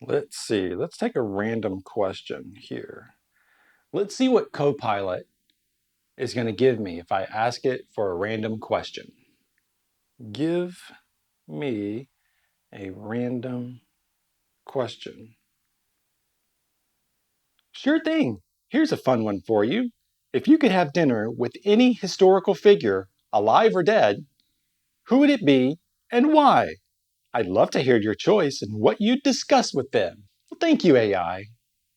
Let's see. Let's take a random question here. Let's see what Copilot is going to give me if I ask it for a random question. Give me a random question. Sure thing. Here's a fun one for you. If you could have dinner with any historical figure, alive or dead, who would it be and why? I'd love to hear your choice and what you'd discuss with them. Well, thank you, AI.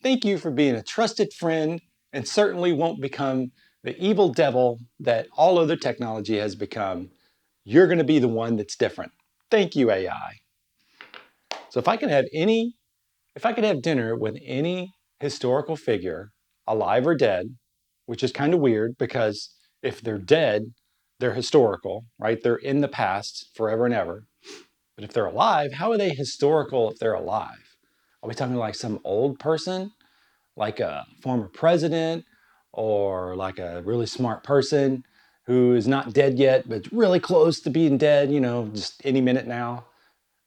Thank you for being a trusted friend and certainly won't become the evil devil that all other technology has become. You're going to be the one that's different. Thank you, AI. So if I could have dinner with any historical figure, alive or dead, which is kind of weird because if they're dead, they're historical, right? They're in the past forever and ever. But if they're alive, how are they historical if they're alive? Are we talking like some old person, like a former president, or like a really smart person who is not dead yet, but really close to being dead, just any minute now?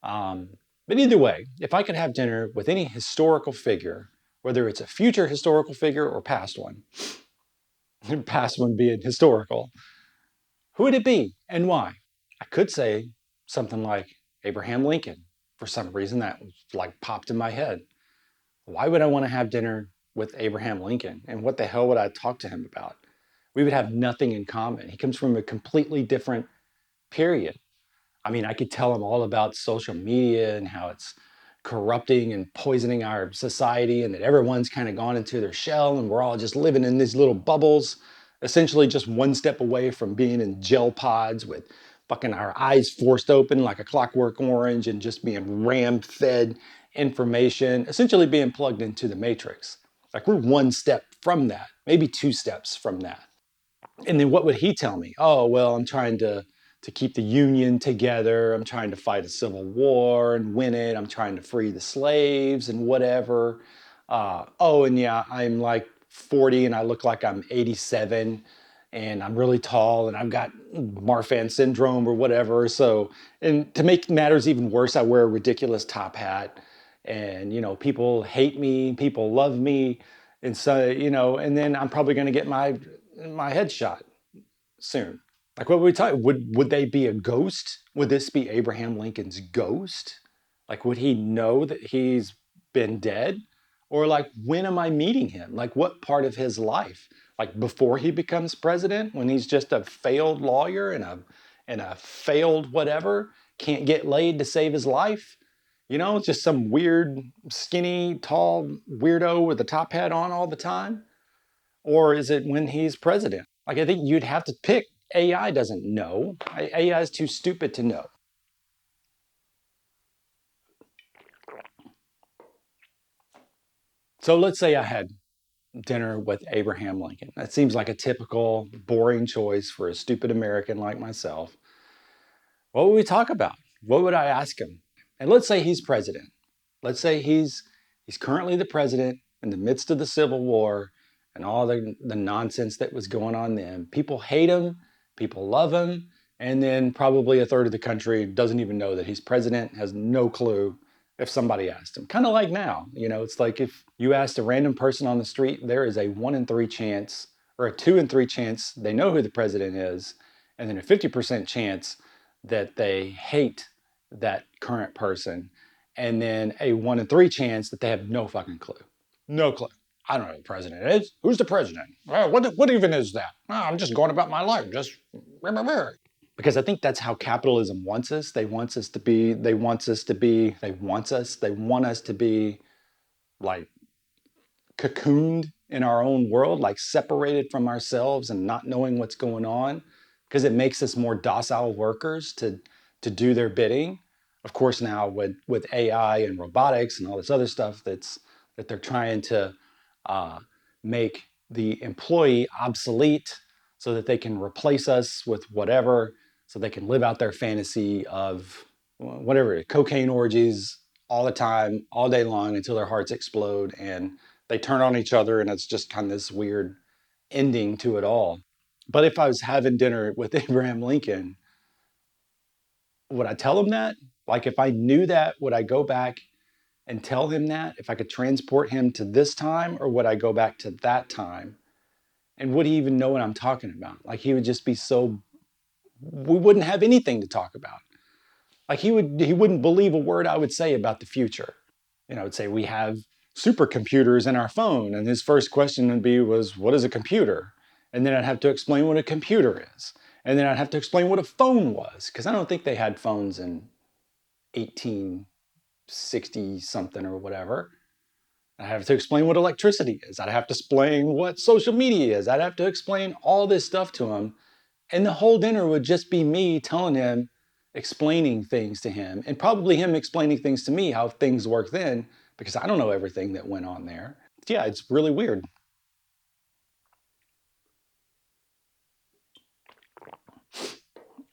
Um, but either way, if I could have dinner with any historical figure, whether it's a future historical figure or past one, past one being historical, who would it be and why? I could say something like Abraham Lincoln. For some reason, that like popped in my head. Why would I want to have dinner with Abraham Lincoln? And what the hell would I talk to him about? We would have nothing in common. He comes from a completely different period. I mean, I could tell him all about social media and how it's corrupting and poisoning our society, and that everyone's kind of gone into their shell and we're all just living in these little bubbles, essentially just one step away from being in gel pods with fucking our eyes forced open like a clockwork orange and just being ram fed information, essentially being plugged into the matrix. Like we're one step from that, maybe two steps from that. And then what would he tell me? Oh, well, I'm trying to keep the union together. I'm trying to fight a civil war and win it. I'm trying to free the slaves and whatever. Oh, and yeah, I'm like 40 and I look like I'm 87 and I'm really tall and I've got Marfan syndrome or whatever. So, and to make matters even worse, I wear a ridiculous top hat and, people hate me, people love me. And so, and then I'm probably going to get my headshot soon. Like what were we talking? Would they be a ghost? Would this be Abraham Lincoln's ghost? Like would he know that he's been dead? Or like when am I meeting him? Like what part of his life? Like before he becomes president, when he's just a failed lawyer and a failed whatever, can't get laid to save his life? Just some weird, skinny, tall weirdo with a top hat on all the time? Or is it when he's president? Like, I think you'd have to pick. AI doesn't know. AI is too stupid to know. So let's say I had dinner with Abraham Lincoln. That seems like a typical boring choice for a stupid American like myself. What would we talk about? What would I ask him? And let's say he's president. Let's say he's currently the president in the midst of the Civil War and all the nonsense that was going on then. People hate him, people love him, and then probably a third of the country doesn't even know that he's president, has no clue if somebody asked him. Kind of like now, it's like if you asked a random person on the street, there is a 1 in 3 chance or a 2 in 3 chance they know who the president is, and then a 50% chance that they hate that current person, and then a 1 in 3 chance that they have no fucking clue. No clue. I don't know who the president is. Who's the president? What even is that? Oh, I'm just going about my life. Just because I think that's how capitalism wants us. They want us to be. They want us to be. They want us. They want us to be like cocooned in our own world, like separated from ourselves and not knowing what's going on, because it makes us more docile workers to do their bidding. Of course, now with AI and robotics and all this other stuff that they're trying to uh, make the employee obsolete so that they can replace us with whatever, so they can live out their fantasy of whatever cocaine orgies all the time, all day long until their hearts explode and they turn on each other, and it's just kind of this weird ending to it all. But if I was having dinner with Abraham Lincoln, would I tell him that? Like, if I knew that, would I go back and tell him that, if I could transport him to this time, or would I go back to that time? And would he even know what I'm talking about? Like he would just be so, we wouldn't have anything to talk about. Like he wouldn't believe a word I would say about the future. I would say we have supercomputers in our phone, and his first question would be was, what is a computer? And then I'd have to explain what a computer is. And then I'd have to explain what a phone was, because I don't think they had phones in 1860 something or whatever. I have to explain what electricity is. I'd have to explain what social media is. I'd have to explain all this stuff to him. And the whole dinner would just be me telling him, explaining things to him, and probably him explaining things to me, how things work then, because I don't know everything that went on there. Yeah, it's really weird.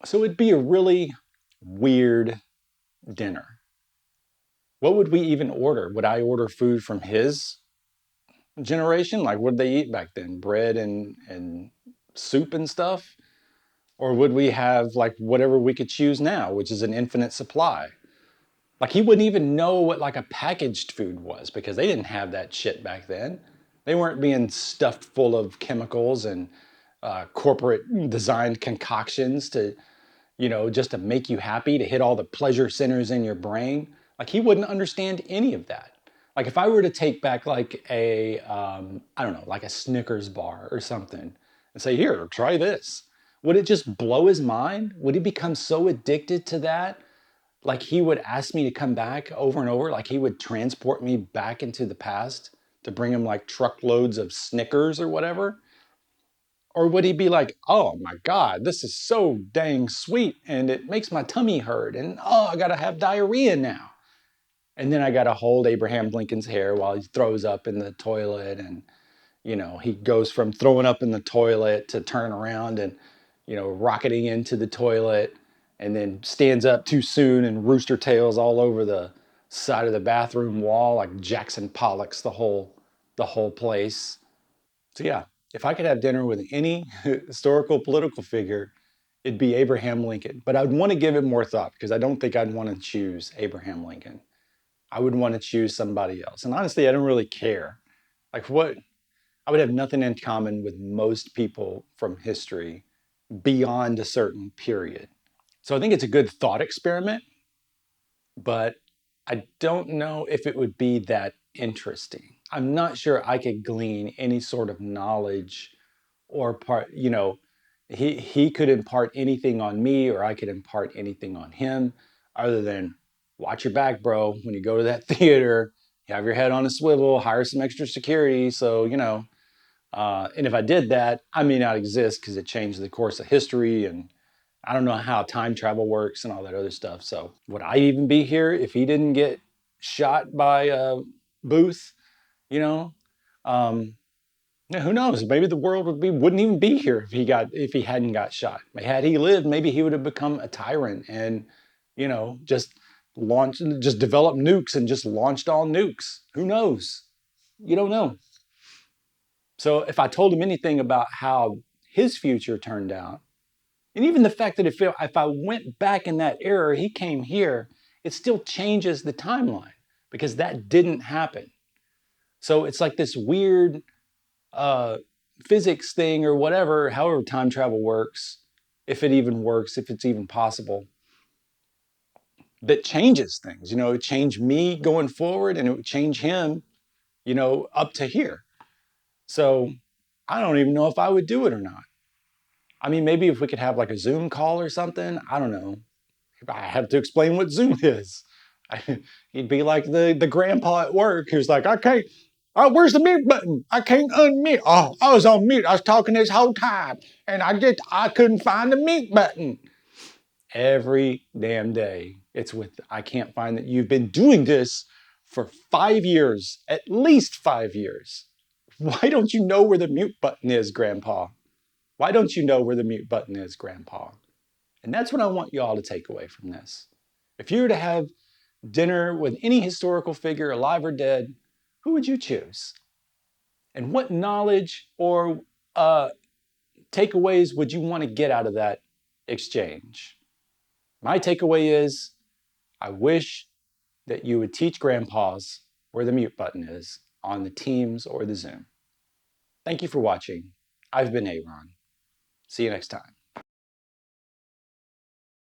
So it'd be a really weird dinner. What would we even order? Would I order food from his generation? Like, what did they eat back then? Bread and soup and stuff? Or would we have like whatever we could choose now, which is an infinite supply? Like he wouldn't even know what like a packaged food was, because they didn't have that shit back then. They weren't being stuffed full of chemicals and corporate designed concoctions to, just to make you happy, to hit all the pleasure centers in your brain. Like he wouldn't understand any of that. Like if I were to take back like I don't know, like a Snickers bar or something and say, here, try this. Would it just blow his mind? Would he become so addicted to that? Like he would ask me to come back over and over, like he would transport me back into the past to bring him like truckloads of Snickers or whatever? Or would he be like, oh my God, this is so dang sweet and it makes my tummy hurt and oh, I gotta have diarrhea now. And then I gotta hold Abraham Lincoln's hair while he throws up in the toilet, and he goes from throwing up in the toilet to turn around and, rocketing into the toilet, and then stands up too soon and rooster tails all over the side of the bathroom wall like Jackson Pollock's the whole place. So yeah, if I could have dinner with any historical political figure, it'd be Abraham Lincoln. But I'd want to give it more thought, because I don't think I'd want to choose Abraham Lincoln. I would want to choose somebody else. And honestly, I don't really care. Like what I would have nothing in common with most people from history beyond a certain period. So I think it's a good thought experiment, but I don't know if it would be that interesting. I'm not sure I could glean any sort of knowledge or he could impart anything on me, or I could impart anything on him, other than watch your back, bro. When you go to that theater, you have your head on a swivel, hire some extra security. So, and if I did that, I may not exist, because it changed the course of history, and I don't know how time travel works and all that other stuff. So would I even be here if he didn't get shot by Booth? You know, um, yeah, who knows? Maybe the world wouldn't even be here if he hadn't got shot. Had he lived, maybe he would have become a tyrant and, just developed nukes and just launched all nukes. Who knows? You don't know. So if I told him anything about how his future turned out, and even the fact that if I went back in that era, he came here, it still changes the timeline, because that didn't happen. So it's like this weird uh, physics thing or whatever, however time travel works, if it even works, if it's even possible, that changes things. It would change me going forward, and it would change him, up to here. So I don't even know if I would do it or not. I mean, maybe if we could have like a Zoom call or something, I don't know. I have to explain what Zoom is. He'd be like the grandpa at work who's like, I can't, oh, where's the mute button? I can't unmute. Oh, I was on mute. I was talking this whole time, and I couldn't find the mute button. Every damn day, I can't find that. You've been doing this for 5 years, at least 5 years. Why don't you know where the mute button is, Grandpa? Why don't you know where the mute button is, Grandpa? And that's what I want you all to take away from this. If you were to have dinner with any historical figure, alive or dead, who would you choose? And what knowledge or takeaways would you want to get out of that exchange? My takeaway is, I wish that you would teach grandpas where the mute button is on the Teams or the Zoom. Thank you for watching. I've been Aaron. See you next time.